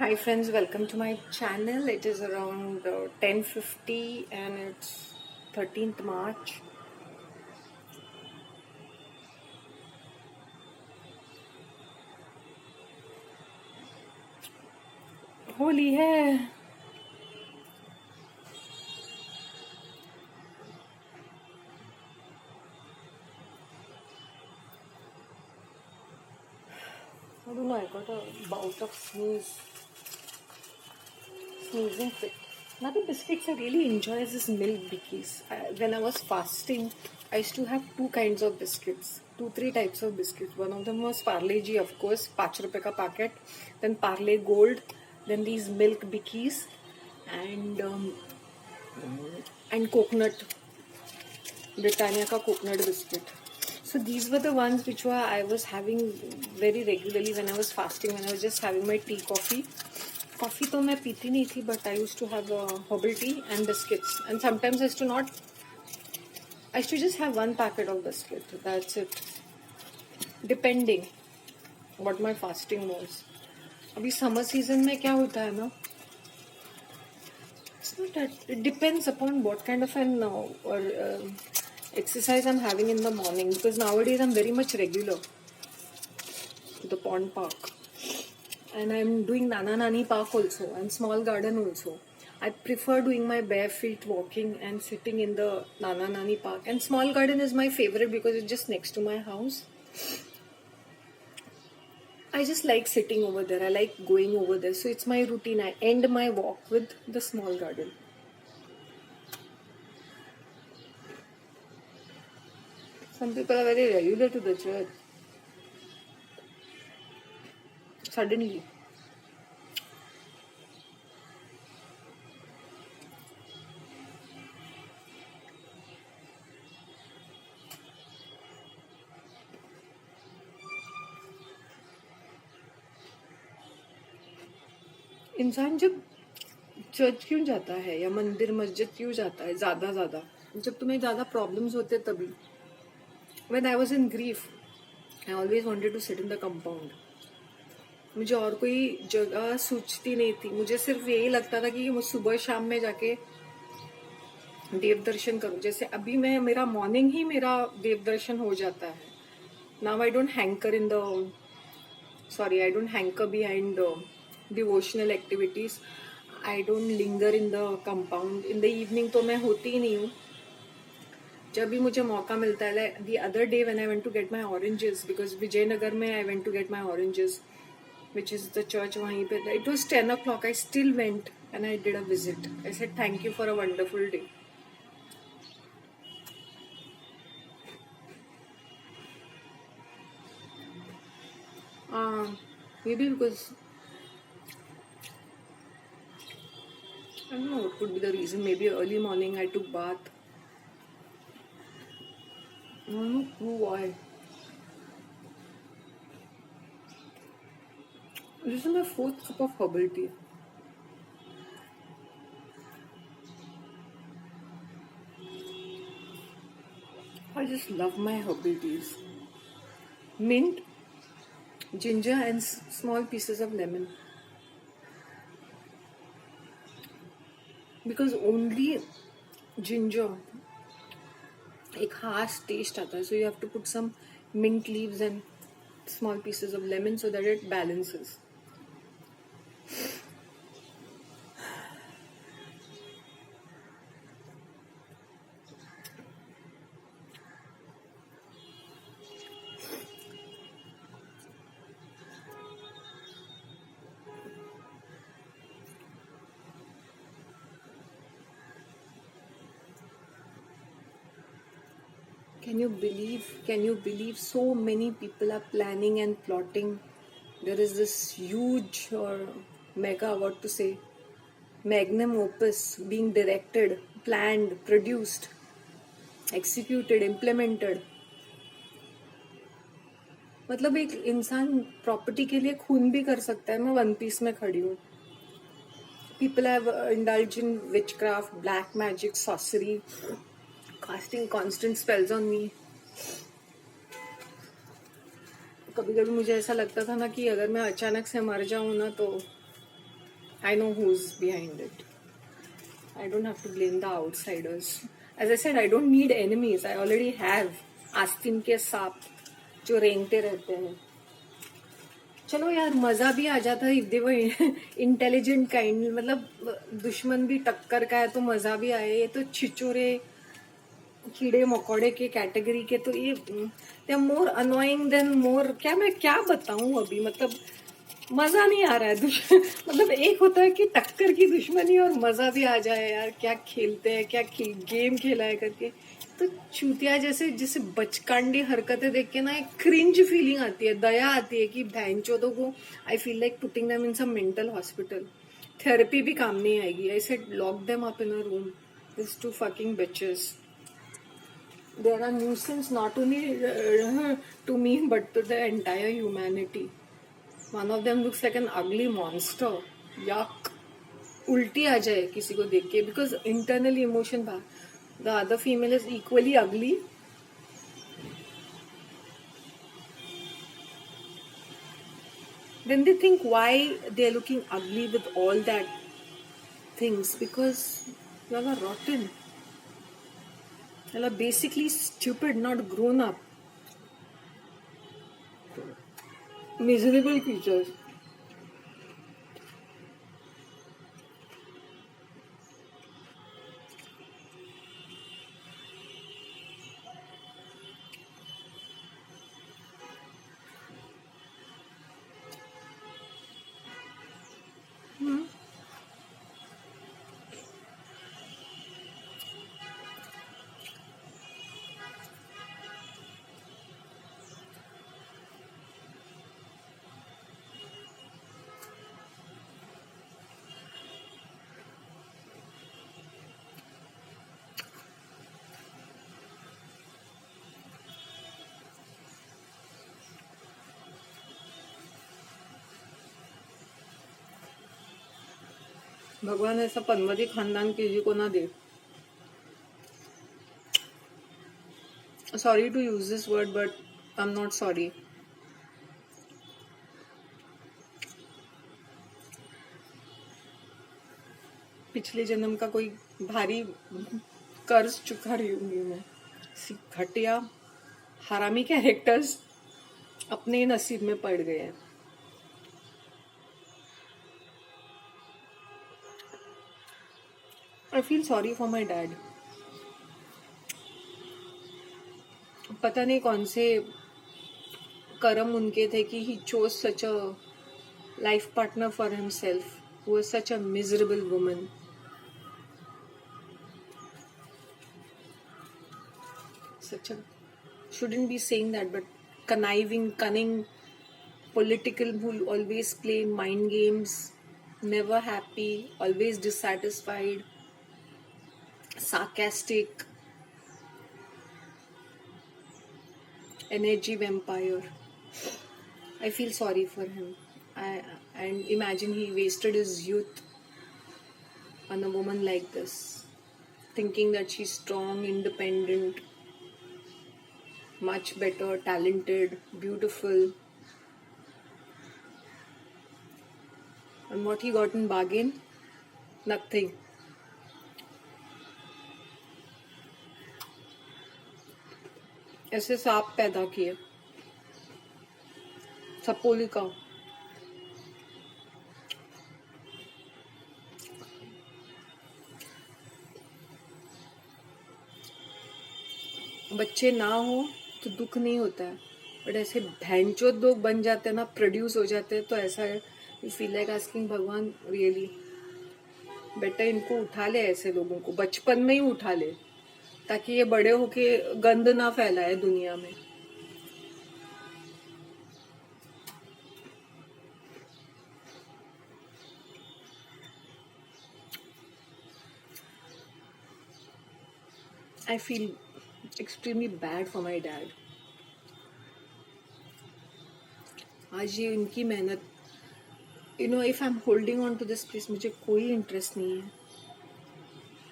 Hi friends, welcome to my channel. It is around 10:50 and it's 13th March. Holi है. I don't know, I got a bout of sneezing fit. Now the biscuits I really enjoy is this milk bikkies. When I was fasting, I used to have two kinds of biscuits, three types of biscuits. One of them was Parle G, of course, 5 rupees ka packet. Then Parle Gold. Then these milk bikkies and coconut, Britannia ka coconut biscuit. So these were the ones which I was having very regularly when I was fasting, when I was just having my tea, coffee. Coffee तो मैं पीती नहीं थी, but I used to have herbal tea and biscuits. And sometimes I used to just have one packet of biscuit. That's it. Depending what my fasting was. अभी summer season में क्या होता है ना? It's not that. It depends upon what kind of an exercise I'm having in the morning, because nowadays I'm very much regular to the pond park. And I'm doing Nana Nani Park also and small garden also. I prefer doing my bare feet walking and sitting in the Nana Nani Park. And small garden is my favorite because it's just next to my house. I just like sitting over there. I like going over there. So it's my routine. I end my walk with the small garden. Some people are very regular to the church. Suddenly. इंसान जब church क्यों जाता है या मंदिर मस्जिद क्यों जाता है ज़्यादा जब तुम्हें ज़्यादा प्रॉब्लम्स होते तभी. When I was in grief, I always wanted to sit in the compound. मुझे और कोई जगह सूझती नहीं थी. मुझे सिर्फ यही लगता था कि मैं सुबह शाम में जाके देव दर्शन करूं. जैसे अभी मैं मेरा मॉर्निंग ही मेरा देव दर्शन हो जाता है. Now I don't hanker behind devotional activities. I don't linger in the compound. In the evening तो मैं होती ही नहीं हूँ. जब भी मुझे मौका मिलता है, the other day when I went to get my oranges, because Vijayanagar में I went to get my oranges, which is the church वहीं पे. It was 10 o'clock. I still went and I did a visit. I said thank you for a wonderful day. Maybe because I don't know what could be the reason. Maybe early morning I took bath. I don't know why. This is my 4th cup of herbal tea. I just love my herbal teas. Mint, ginger and small pieces of lemon. Because only ginger एक harsh taste आता है. So you have to put some mint leaves and small pieces of lemon so that it balances. Can you believe so many people are planning and plotting? There is this huge or mega, what to say, magnum opus being directed, planned, produced, executed, implemented. मतलब एक इंसान property के लिए खून भी कर सकता है. मैं वन पीस में खड़ी हूँ. People have indulged in witchcraft, black magic, sorcery, casting constant spells on me. कभी कभी मुझे ऐसा लगता था ना कि अगर मैं अचानक से मर जाऊं ना तो I know who's behind it. I don't have to blame the outsiders. As I said, I don't need enemies. I already have आस्तीन के सांप जो रेंगते रहते हैं. चलो यार, मजा भी आ जाता है. दे वो इंटेलिजेंट काइंड, मतलब दुश्मन भी टक्कर का है तो मजा भी आए. ये तो छिचोरे कीड़े मकोड़े के कैटेगरी के, तो ये they are more annoying than more. क्या मैं क्या बताऊं अभी, मतलब मजा नहीं आ रहा है. मतलब एक होता है कि टक्कर की दुश्मनी और मजा भी आ जाए यार, क्या खेलते हैं, क्या गेम खेला है करके. तो चूतिया जैसे जिसे बचकांडी हरकतें देख के ना एक क्रिंज फीलिंग आती है, दया आती है कि बहनचोदों को. I feel like putting them in some mental hospital. Therapy भी काम नहीं आएगी. I said lock them up in a room. This two fucking bitches. They are a nuisance not only to me but to the entire humanity. One of them looks like an ugly monster. Yuck. उल्टी आ जाए किसी को देख के, because internal emotion बाहर. The other female is equally ugly. Then they think why they are looking ugly with all that things, because you all are rotten. You all are basically stupid, not grown up. Miserable creatures. भगवान ऐसा पनमती खानदान किसी को ना दे. Sorry to use this word, but I'm not sorry. पिछले जन्म का कोई भारी कर्ज चुका रही हूँ मैं. घटिया हरामी कैरेक्टर्स अपने नसीब में पड़ गए हैं. I feel sorry for my dad. पता नहीं कौन से कर्म उनके थे कि he chose such a life partner for himself who was such a miserable woman. Such a, shouldn't be saying that, but conniving, cunning, political, who always play mind games, never happy, always dissatisfied, sarcastic, energy vampire. I feel sorry for him. And imagine he wasted his youth on a woman like this, thinking that she's strong, independent, much better, talented, beautiful. And what he got in bargain? Nothing. ऐसे सांप पैदा किए. सपोलिका. बच्चे ना हो तो दुख नहीं होता है, बट ऐसे भैंचोद लोग बन जाते हैं ना, प्रोड्यूस हो जाते हैं, तो ऐसा है. यू फील लाइक आस्किंग भगवान रियली बेटा इनको उठा ले, ऐसे लोगों को बचपन में ही उठा ले, ताकि ये बड़े होके गंद ना फैलाए दुनिया में. I feel extremely bad for my dad. आज ये इनकी मेहनत, if I'm holding on to this place, मुझे कोई इंटरेस्ट नहीं है.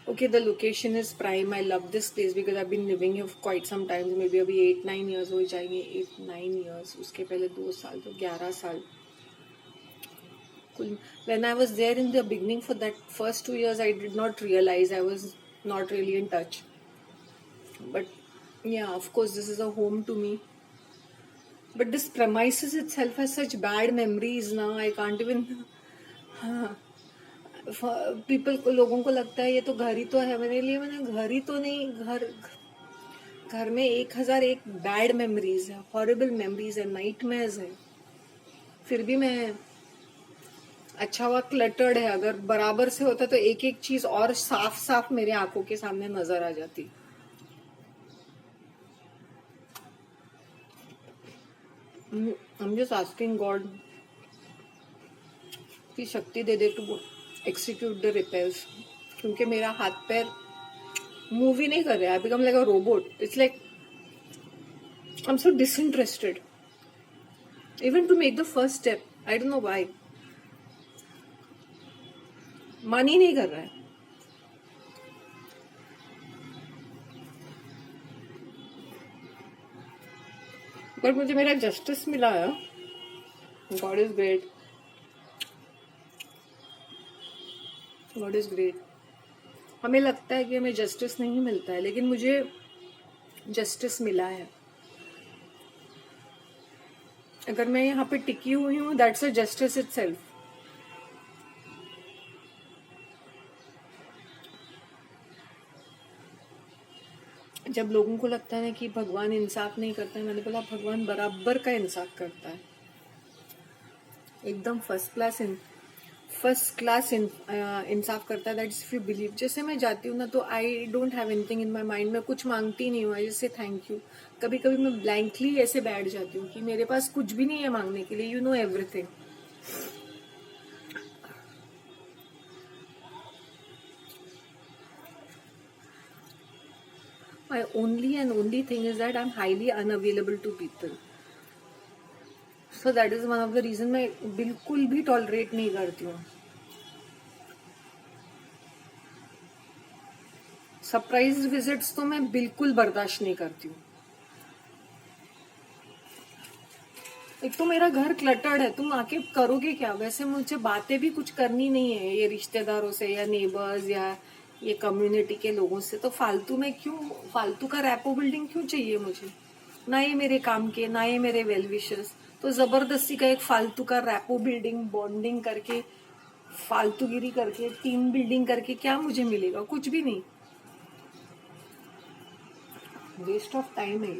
Okay, the location is prime. I love this place because I've been living here for quite some time. Maybe अभी 8-9 years हो जाएंगे. 8-9 years. उसके पहले 2 साल, तो 11 साल. बिल्कुल. When I was there in the beginning for that first 2 years, I did not realize I was not really in touch. But yeah, of course, this is a home to me. But this premises itself has such bad memories now. I can't even. हाँ, people को, लोगों को लगता है ये तो घर ही तो है. मेरे लिए मैंने घर ही तो नहीं. घर घर में 1001 बैड मेमोरीज है, हॉरिबल मेमोरीज है, नाइटमेयर्स है. फिर भी मैं, अच्छा हुआ क्लटर्ड है. अगर बराबर से होता तो एक एक चीज और साफ साफ मेरे आंखों के सामने नजर आ जाती. I'm just asking God की शक्ति दे दे टू एक्सिक्यूट द रिपेयर्स. क्योंकि मेरा हाथ पैर मूव ही नहीं कर रहा. I become like a robot. It's like I am so disinterested even to make the first step. I don't know why. मन ही नहीं कर रहा है. पर मुझे मेरा जस्टिस मिला है. God is great. God is great. हमें लगता है कि हमें जस्टिस नहीं मिलता है, लेकिन मुझे जस्टिस मिला है. अगर मैं यहाँ पे टिकी हुई हूँ, दैट्स अ जस्टिस इटसेल्फ. जब लोगों को लगता है ना कि भगवान इंसाफ नहीं करता है, मैंने बोला भगवान बराबर का इंसाफ करता है. एकदम फर्स्ट क्लास इंसाफ करता है. That's if you believe. जैसे मैं जाती हूँ ना, तो आई don't have anything in my mind. मैं कुछ मांगती नहीं हूँ. I just say thank you. कभी कभी मैं ब्लैंकली ऐसे बैठ जाती हूँ कि मेरे पास कुछ भी नहीं है मांगने के लिए. You know everything. My only thing is that I'm highly unavailable to people. So that is one of the reason मैं बिल्कुल भी टॉलरेट नहीं करती हूँ. सरप्राइज विजिट्स तो मैं बिल्कुल बर्दाश्त नहीं करती हूँ. एक तो मेरा घर क्लटर्ड है. तुम आके करोगे क्या? वैसे मुझे बातें भी कुछ करनी नहीं है ये रिश्तेदारों से या नेबर्स या ये कम्युनिटी के लोगों से. तो फालतू में क्यों, फालतू का रैपो बिल्डिंग क्यों चाहिए मुझे? ना ये मेरे काम के, ना ये मेरे वेल विशेस. तो जबरदस्ती का एक फालतू का रैपो बिल्डिंग, बॉन्डिंग करके, फालतूगिरी करके, टीम बिल्डिंग करके क्या मुझे मिलेगा? कुछ भी नहीं. वेस्ट ऑफ टाइम है.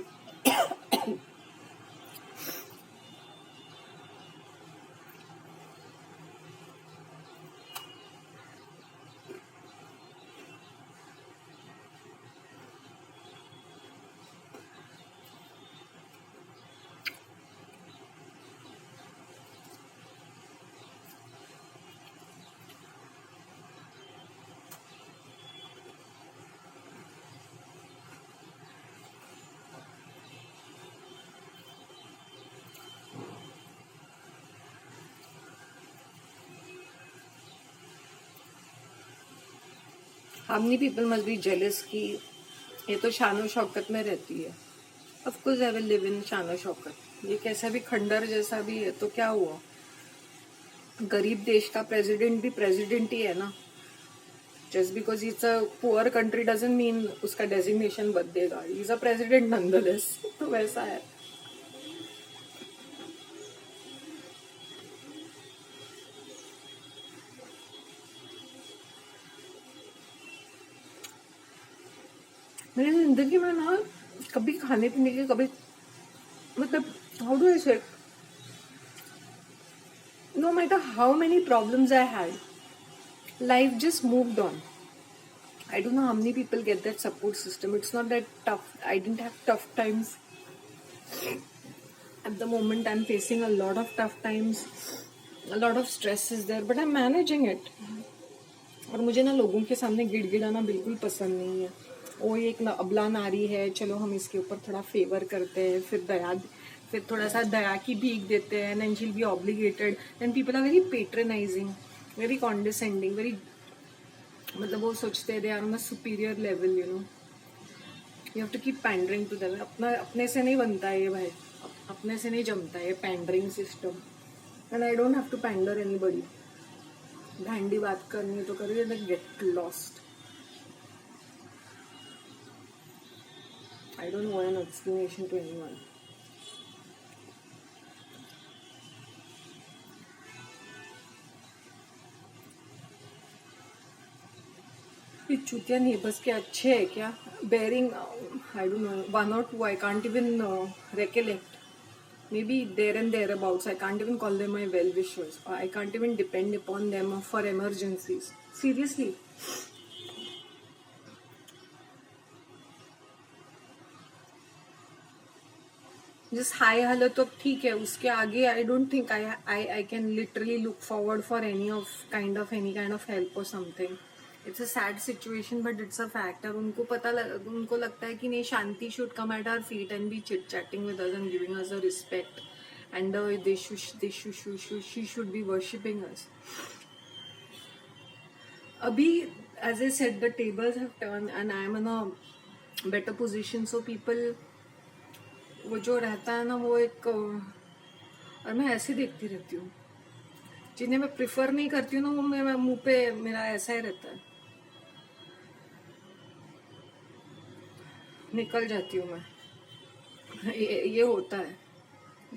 How many people must be jealous कि ये तो शानो शौकत में रहती है. Of course I will live in शानो Shaukat. ये कैसा भी खंडर जैसा भी है तो क्या हुआ? गरीब देश का प्रेसिडेंट भी प्रेसिडेंट ही है ना. Just because it's a poor country doesn't mean उसका डेजिग्नेशन बदलेगा. He's a president nonetheless. तो वैसा है. मेरी जिंदगी में ना कभी खाने पीने के, कभी मतलब हाउ डू आई से, no matter how many problems I had, life just moved on. I don't know how many people get that support system. It's not that tough. I didn't have tough times. At the moment I'm facing a lot of tough times. A lot of stress is there, but I'm managing it. और मुझे ना लोगों के सामने गिड़गिड़ाना बिल्कुल पसंद नहीं है. वो एक अबला नारी है, चलो हम इसके ऊपर थोड़ा फेवर करते हैं, फिर थोड़ा सा दया की भीख देते हैं, and she will be obligated. And people are very patronising, very condescending, very, मतलब वो सोचते हैं they are on a superior level. You know, you have to keep pandering to them. अपने से नहीं बनता है ये भाई, अपने से नहीं जमता है ये pandering system. And I don't have to pander anybody. घंटी बात करनी है तो करिए, like get lost. I don't want an explanation to anyone. ये चूतिया नेबर्स के अच्छे है क्या? Bearing, I don't know, one or two, I can't even recollect. Maybe there and thereabouts. I can't even call them my well-wishers. I can't even depend upon them for emergencies. Seriously. Just hi hello तो ठीक है, उसके आगे I don't think I can literally look forward for any kind of help or something. It's a sad situation but it's a fact. और उनको लगता है कि नहीं, शांति should come at our feet and be chit chatting with us and giving us a respect, and she should be worshipping us. Abhi, as I said, the tables have turned and I am in a better position, so people, वो जो रहता है ना वो एक, और मैं ऐसे देखती रहती हूँ, जिन्हें मैं प्रिफर नहीं करती हूँ ना, वो मैं मुंह पे मेरा ऐसा ही रहता है, निकल जाती हूँ मैं. ये होता है.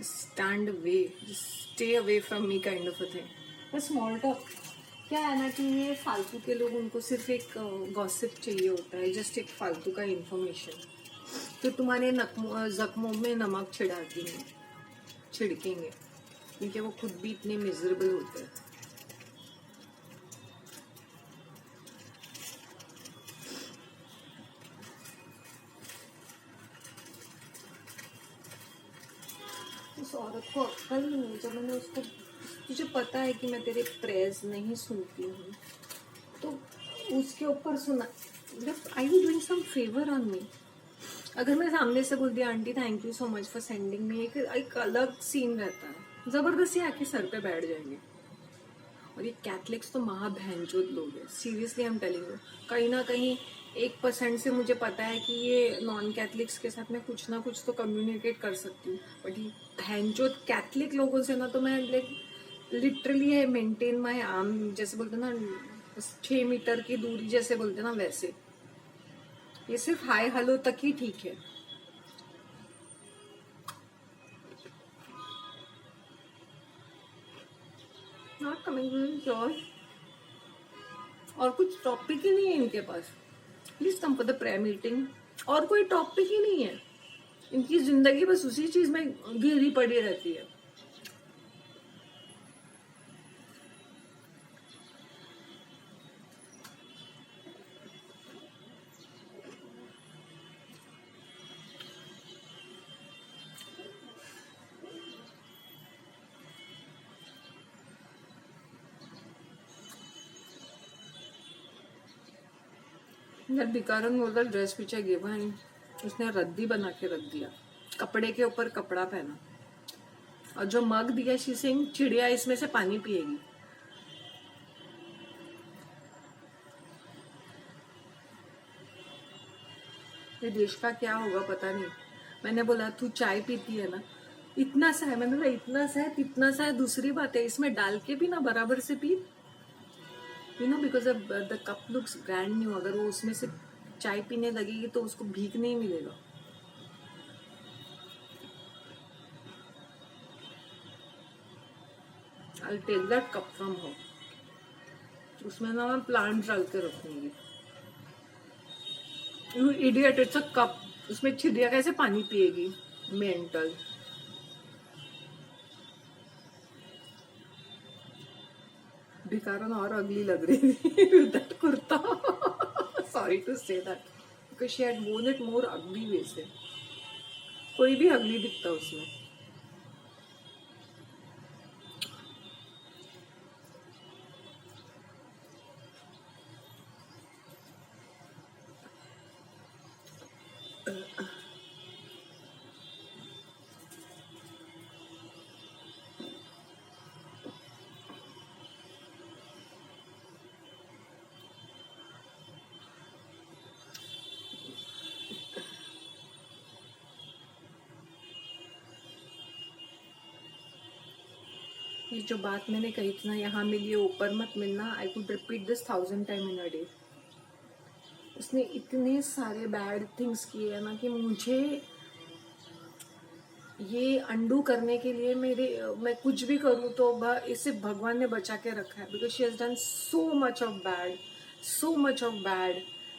Stand away, stay away from me kind of a thing. Small talk क्या है ना कि ये फालतू के लोग, उनको सिर्फ एक गॉसिप चाहिए होता है, जस्ट एक फालतू का इंफॉर्मेशन. तो तुम्हारे जख्मों में नमक छिड़केंगे क्योंकि वो खुद भी इतने मिजरेबल होते हैं. उस औरत को अक्ल नहीं है. जब मैंने उसको, तुझे पता है कि मैं तेरे प्रेयर्स नहीं सुनती हूँ, तो उसके ऊपर सुना. I you doing some favour on me? अगर मैं सामने से बोल दिया aunty thank you so much for sending me, एक अलग सीन रहता है. जबरदस्ती आके सर पे बैठ जाएंगे. और ये कैथलिक्स तो महाभैंचोद लोग हैं. Seriously I am telling you. कहीं ना कहीं 1% से मुझे पता है कि ये नॉन कैथलिक्स के साथ मैं कुछ ना कुछ तो कम्युनिकेट कर सकती हूँ, बट ये भैंचोद कैथलिक लोगों से ना तो मैं लिटरली है मेंटेन माई आर्म, जैसे बोलते ना 6 मीटर की दूरी जैसे बोलते ना, वैसे. ये सिर्फ हाय हेलो तक ही ठीक है. नॉट कमिंग और कुछ टॉपिक ही नहीं है इनके पास. Please come for the prayer meeting. और कोई टॉपिक ही नहीं है. इनकी जिंदगी बस उसी चीज में घिरी पड़ी रहती है. जब भिकारन बोलता ड्रेस पीछे गिवन, उसने रद्दी बना के रख दिया, कपड़े के ऊपर कपड़ा पहना, और जो मग दिया शी सिंह, चिड़िया इसमें से पानी पिएगी. ये देश का क्या होगा पता नहीं. मैंने बोला तू चाय पीती है ना, इतना सा है. मैंने बोला इतना सा है, इतना सा है. दूसरी बात है, इसमें डाल के भी ना बराबर से P. You know, because the cup looks brand new. अगर वो उसमें से चाय पीने लगेगी तो उसको भीख नहीं मिलेगा. I'll take that cup from her. उसमें ना मैं प्लांट डाल के रखूंगी. You idiot, it's a cup. उसमें चिड़िया कैसे पानी पिएगी? मेंटल. भिकारन और अगली लग रही थी with that kurta. Sorry to say that, because she had worn it more ugly way से. कोई भी अगली दिखता उसमें. ये जो बात मैंने कही थी ना, यहाँ मिलिए ऊपर मत मिलना, I could repeat this 1000 time in a day. उसने इतने सारे बैड थिंग्स किए हैं ना कि मुझे ये अंडू करने के लिए मैं कुछ भी करूँ तो इसे भगवान ने बचा के रखा है, because she has done so much of bad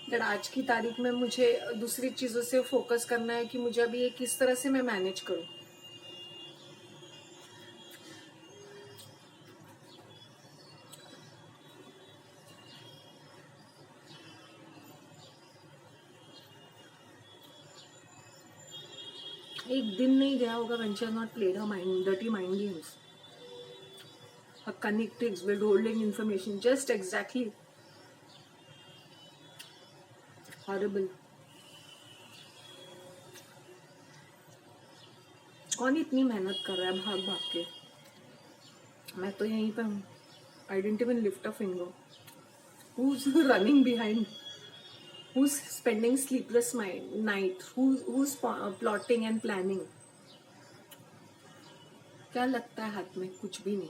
that आज की तारीख में मुझे दूसरी चीज़ों से फोकस करना है कि मुझे अभी ये किस तरह से मैं मैनेज करूँ। एक दिन नहीं गया होगा when she has not played her dirty mind games. Her connectics with holding information just exactly. Horrible. कौन इतनी मेहनत कर रहा है भाग भाग के? मैं तो यहीं पे हूँ. I didn't even lift a finger. Who's running behind? Who's spending sleepless night? Who's plotting and planning? क्या लगता है हाथ में? कुछ भी नहीं.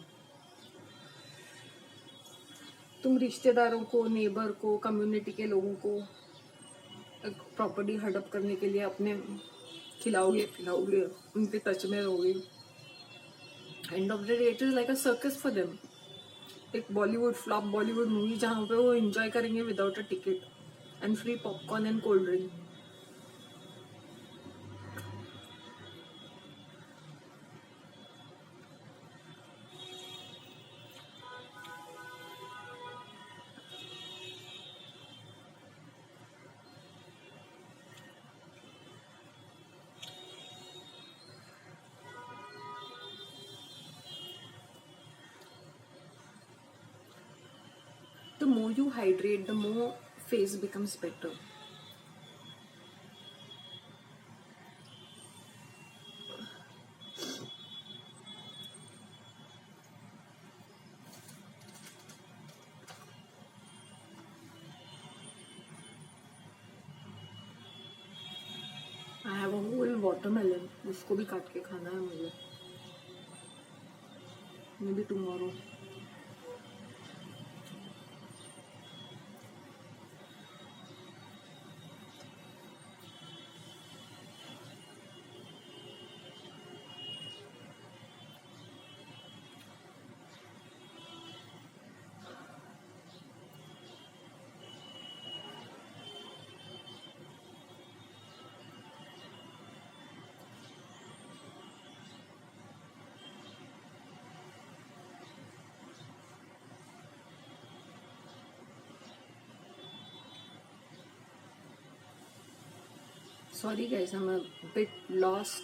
तुम रिश्तेदारों को, नेबर को, कम्युनिटी के लोगों को प्रॉपर्टी हड़प करने के लिए अपने खिलाओगे, उन पे टच में रहोगे. End of the day it is like a circus for them. एक फ्लॉप बॉलीवुड मूवी जहाँ पे वो एंजॉय करेंगे without a ticket and free popcorn and cold drink. The more you hydrate, the more face becomes better. I have a whole watermelon. उसको भी काट के खाना है मुझे. Maybe tomorrow. Sorry guys, I'm a bit lost